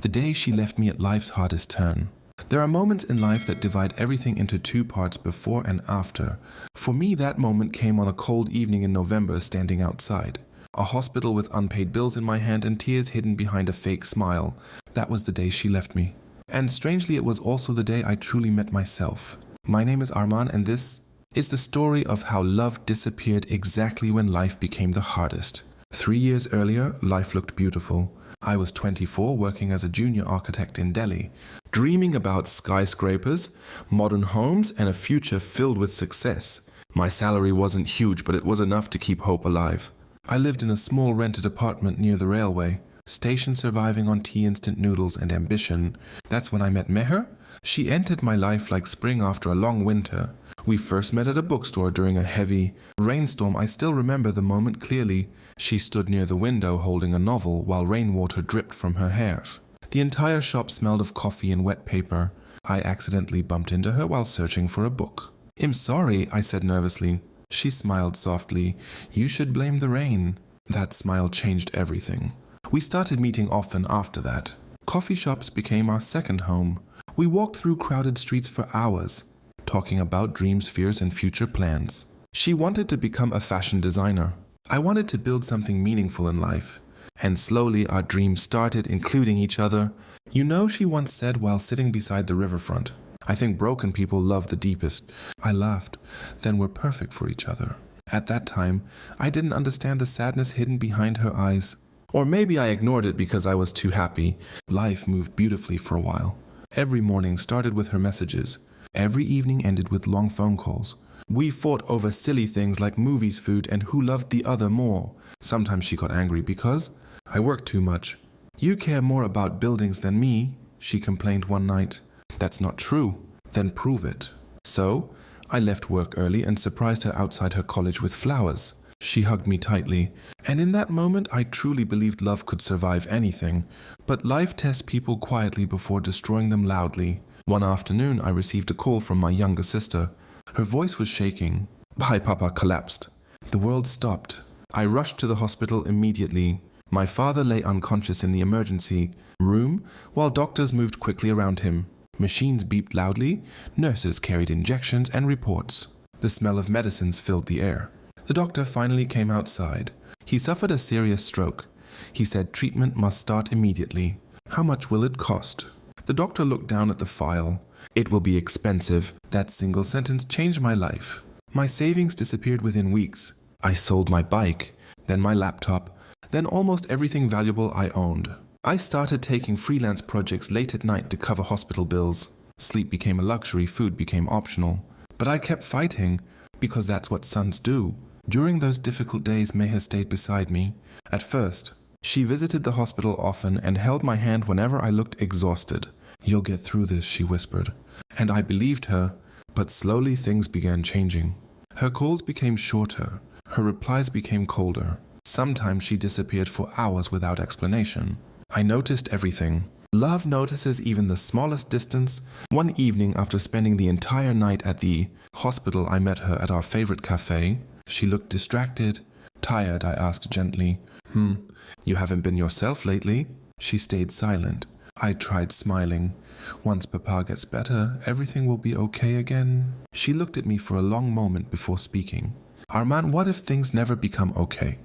The day she left me at life's hardest turn. There are moments in life that divide everything into two parts, before and after. For me, that moment came on a cold evening in November, standing outside. A hospital with unpaid bills in my hand and tears hidden behind a fake smile. That was the day she left me. And strangely, it was also the day I truly met myself. My name is Arman, and this is the story of how love disappeared exactly when life became the hardest. 3 years earlier, life looked beautiful. I was 24, working as a junior architect in Delhi, dreaming about skyscrapers, modern homes, and a future filled with success. My salary wasn't huge, but it was enough to keep hope alive. I lived in a small rented apartment near the railway station, surviving on tea, instant noodles, and ambition. That's when I met Meher. She entered my life like spring after a long winter. We first met at a bookstore during a heavy rainstorm. I still remember the moment clearly. She stood near the window holding a novel while rainwater dripped from her hair. The entire shop smelled of coffee and wet paper. I accidentally bumped into her while searching for a book. "I'm sorry," I said nervously. She smiled softly. "You should blame the rain." That smile changed everything. We started meeting often after that. Coffee shops became our second home. We walked through crowded streets for hours, talking about dreams, fears, and future plans. She wanted to become a fashion designer. I wanted to build something meaningful in life. And slowly our dreams started, including each other. You know, she once said while sitting beside the riverfront, "I think broken people love the deepest." I laughed. Then we're perfect for each other. At that time, I didn't understand the sadness hidden behind her eyes. Or maybe I ignored it because I was too happy. Life moved beautifully for a while. Every morning started with her messages. Every evening ended with long phone calls. We fought over silly things like movies, food, and who loved the other more. Sometimes she got angry because I worked too much. "You care more about buildings than me," she complained one night. "That's not true." "Then prove it." So, I left work early and surprised her outside her college with flowers. She hugged me tightly, and in that moment I truly believed love could survive anything. But life tests people quietly before destroying them loudly. One afternoon I received a call from my younger sister. Her voice was shaking. "Bhai Papa collapsed." The world stopped. I rushed to the hospital immediately. My father lay unconscious in the emergency room while doctors moved quickly around him. Machines beeped loudly. Nurses carried injections and reports. The smell of medicines filled the air. The doctor finally came outside. He suffered a serious stroke. He said treatment must start immediately. "How much will it cost?" The doctor looked down at the file. "It will be expensive." That single sentence changed my life. My savings disappeared within weeks. I sold my bike, then my laptop, then almost everything valuable I owned. I started taking freelance projects late at night to cover hospital bills. Sleep became a luxury, food became optional. But I kept fighting, because that's what sons do. During those difficult days, Meher stayed beside me. At first, she visited the hospital often and held my hand whenever I looked exhausted. "You'll get through this," she whispered. And I believed her, but slowly things began changing. Her calls became shorter. Her replies became colder. Sometimes she disappeared for hours without explanation. I noticed everything. Love notices even the smallest distance. One evening, after spending the entire night at the hospital, I met her at our favorite cafe. She looked distracted. "Tired?" I asked gently. You haven't been yourself lately." She stayed silent. I tried smiling. "Once Papa gets better, everything will be okay again." She looked at me for a long moment before speaking. "Arman, what if things never become okay?"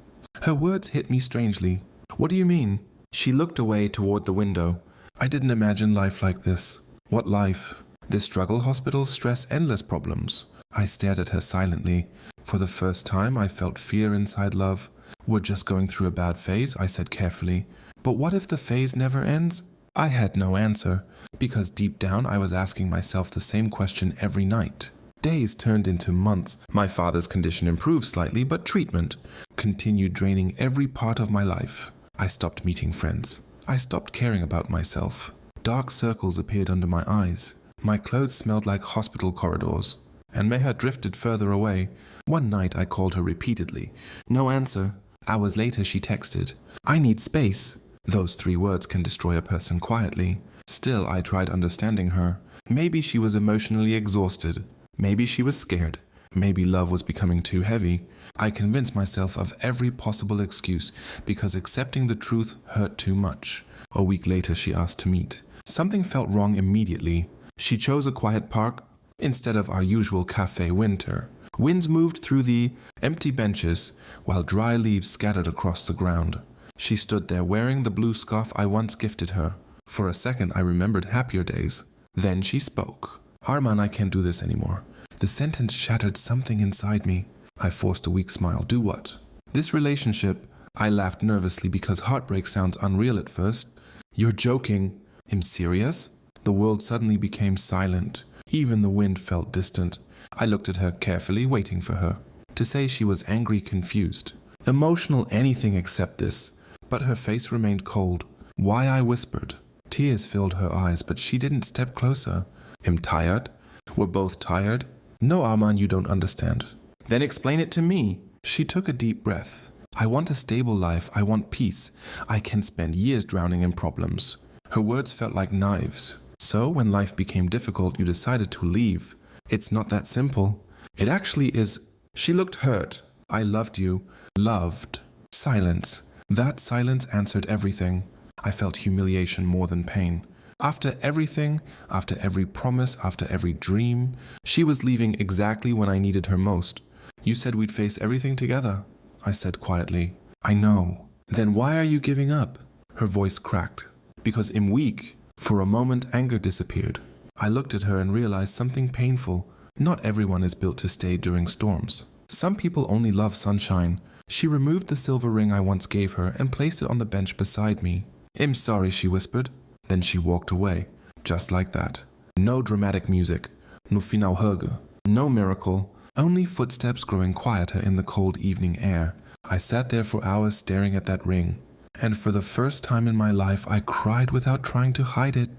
Her words hit me strangely. "What do you mean?" She looked away toward the window. "I didn't imagine life like this." "What life?" "This struggle, hospitals, stress, endless problems." I stared at her silently. For the first time, I felt fear inside love. "We're just going through a bad phase," I said carefully. "But what if the phase never ends?" I had no answer, because deep down I was asking myself the same question every night. Days turned into months. My father's condition improved slightly, but treatment continued draining every part of my life. I stopped meeting friends. I stopped caring about myself. Dark circles appeared under my eyes. My clothes smelled like hospital corridors. And Meher drifted further away. One night I called her repeatedly. No answer. Hours later she texted, "I need space." Those 3 words can destroy a person quietly. Still, I tried understanding her. Maybe she was emotionally exhausted. Maybe she was scared. Maybe love was becoming too heavy. I convinced myself of every possible excuse because accepting the truth hurt too much. A week later, she asked to meet. Something felt wrong immediately. She chose a quiet park instead of our usual cafe winter. Winds moved through the empty benches while dry leaves scattered across the ground. She stood there wearing the blue scarf I once gifted her. For a second, I remembered happier days. Then she spoke. Arman, I can't do this anymore. The sentence shattered something inside me. I forced a weak smile. Do what? This relationship. I laughed nervously because heartbreak sounds unreal at first. You're joking. I'm serious? The world suddenly became silent. Even the wind felt distant. I looked at her carefully, waiting for her to say she was angry, confused, emotional, anything except this. But her face remained cold. Why? I whispered. Tears filled her eyes, but she didn't step closer. I'm tired. We're both tired. No, Arman, you don't understand. Then explain it to me. She took a deep breath. I want a stable life. I want peace. I can spend years drowning in problems. Her words felt like knives. So when life became difficult, you decided to leave. It's not that simple. It actually is. She looked hurt. I loved you. Loved. Silence. That silence answered everything. I felt humiliation more than pain. After everything, after every promise, after every dream, she was leaving exactly when I needed her most. You said we'd face everything together, I said quietly. I know. Then why are you giving up? Her voice cracked. Because I'm weak. For a moment, anger disappeared. I looked at her and realized something painful. Not everyone is built to stay during storms. Some people only love sunshine. She removed the silver ring I once gave her and placed it on the bench beside me. I'm sorry, she whispered. Then she walked away, just like that. No dramatic music, no final hug, no miracle, only footsteps growing quieter in the cold evening air. I sat there for hours staring at that ring, and for the first time in my life I cried without trying to hide it.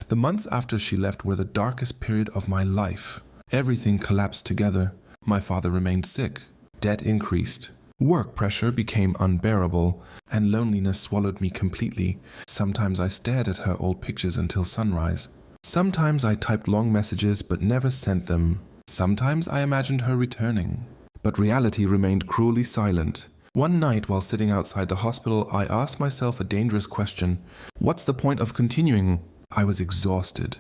The months after she left were the darkest period of my life. Everything collapsed together. My father remained sick. Debt increased. Work pressure became unbearable, and loneliness swallowed me completely. Sometimes I stared at her old pictures until sunrise. Sometimes I typed long messages but never sent them. Sometimes I imagined her returning. But reality remained cruelly silent. One night while sitting outside the hospital, I asked myself a dangerous question. What's the point of continuing? I was exhausted.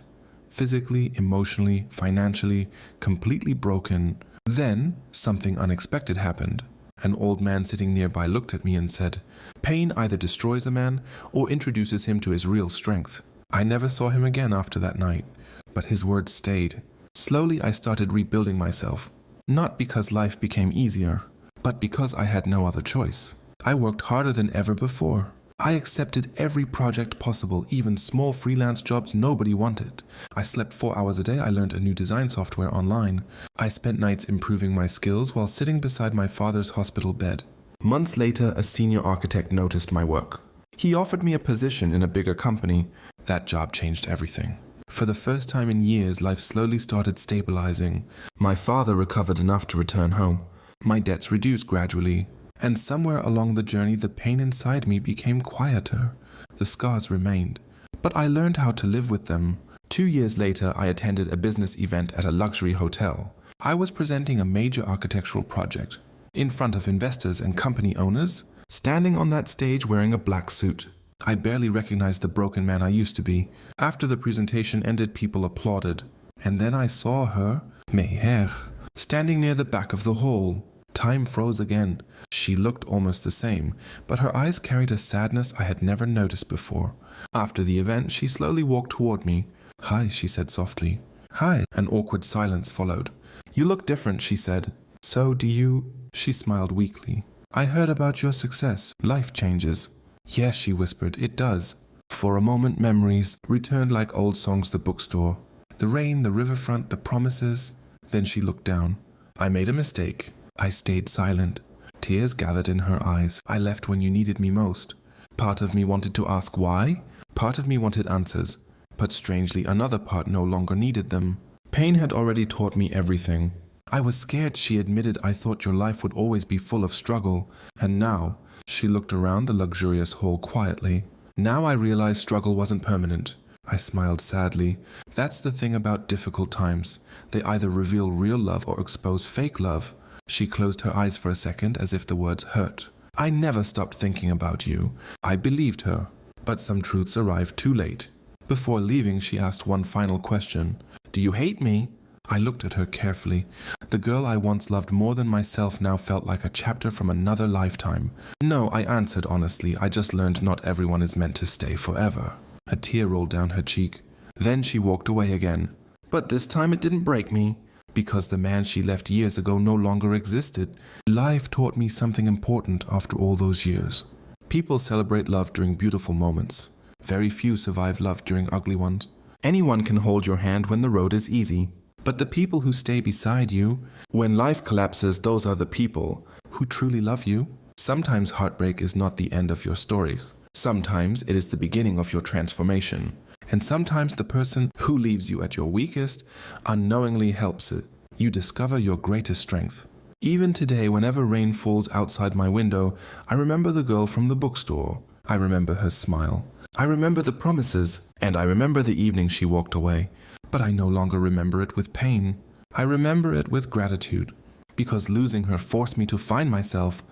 Physically, emotionally, financially, completely broken. Then, something unexpected happened. An old man sitting nearby looked at me and said, "Pain either destroys a man or introduces him to his real strength." I never saw him again after that night, but his words stayed. Slowly I started rebuilding myself, not because life became easier, but because I had no other choice. I worked harder than ever before. I accepted every project possible, even small freelance jobs nobody wanted. I slept 4 hours a day. I learned a new design software online. I spent nights improving my skills while sitting beside my father's hospital bed. Months later, a senior architect noticed my work. He offered me a position in a bigger company. That job changed everything. For the first time in years, life slowly started stabilizing. My father recovered enough to return home. My debts reduced gradually. And somewhere along the journey, the pain inside me became quieter. The scars remained, but I learned how to live with them. 2 years later, I attended a business event at a luxury hotel. I was presenting a major architectural project in front of investors and company owners, standing on that stage wearing a black suit. I barely recognized the broken man I used to be. After the presentation ended, people applauded. And then I saw her, Meher, standing near the back of the hall. Time froze again. She looked almost the same, but her eyes carried a sadness I had never noticed before. After the event, she slowly walked toward me. "Hi," she said softly. "Hi." An awkward silence followed. "You look different," she said. "So do you?" She smiled weakly. "I heard about your success. Life changes." "Yes," she whispered, "it does." For a moment, memories returned like old songs, the bookstore. The rain, the riverfront, the promises. Then she looked down. "I made a mistake." I stayed silent. Tears gathered in her eyes. "I left when you needed me most." Part of me wanted to ask why. Part of me wanted answers. But strangely, another part no longer needed them. Pain had already taught me everything. I was scared, she admitted. I thought your life would always be full of struggle. And now, she looked around the luxurious hall quietly. Now I realized struggle wasn't permanent. I smiled sadly. That's the thing about difficult times. They either reveal real love or expose fake love. She closed her eyes for a second as if the words hurt. "I never stopped thinking about you." I believed her. But some truths arrived too late. Before leaving, she asked one final question. "Do you hate me?" I looked at her carefully. The girl I once loved more than myself now felt like a chapter from another lifetime. "No," I answered honestly. "I just learned not everyone is meant to stay forever." A tear rolled down her cheek. Then she walked away again. But this time it didn't break me, because the man she left years ago no longer existed. Life taught me something important after all those years. People celebrate love during beautiful moments. Very few survive love during ugly ones. Anyone can hold your hand when the road is easy. But the people who stay beside you, when life collapses, those are the people who truly love you. Sometimes heartbreak is not the end of your story. Sometimes it is the beginning of your transformation. And sometimes the person who leaves you at your weakest unknowingly helps it. You discover your greatest strength. Even today, whenever rain falls outside my window, I remember the girl from the bookstore. I remember her smile. I remember the promises, and I remember the evening she walked away. But I no longer remember it with pain. I remember it with gratitude, because losing her forced me to find myself.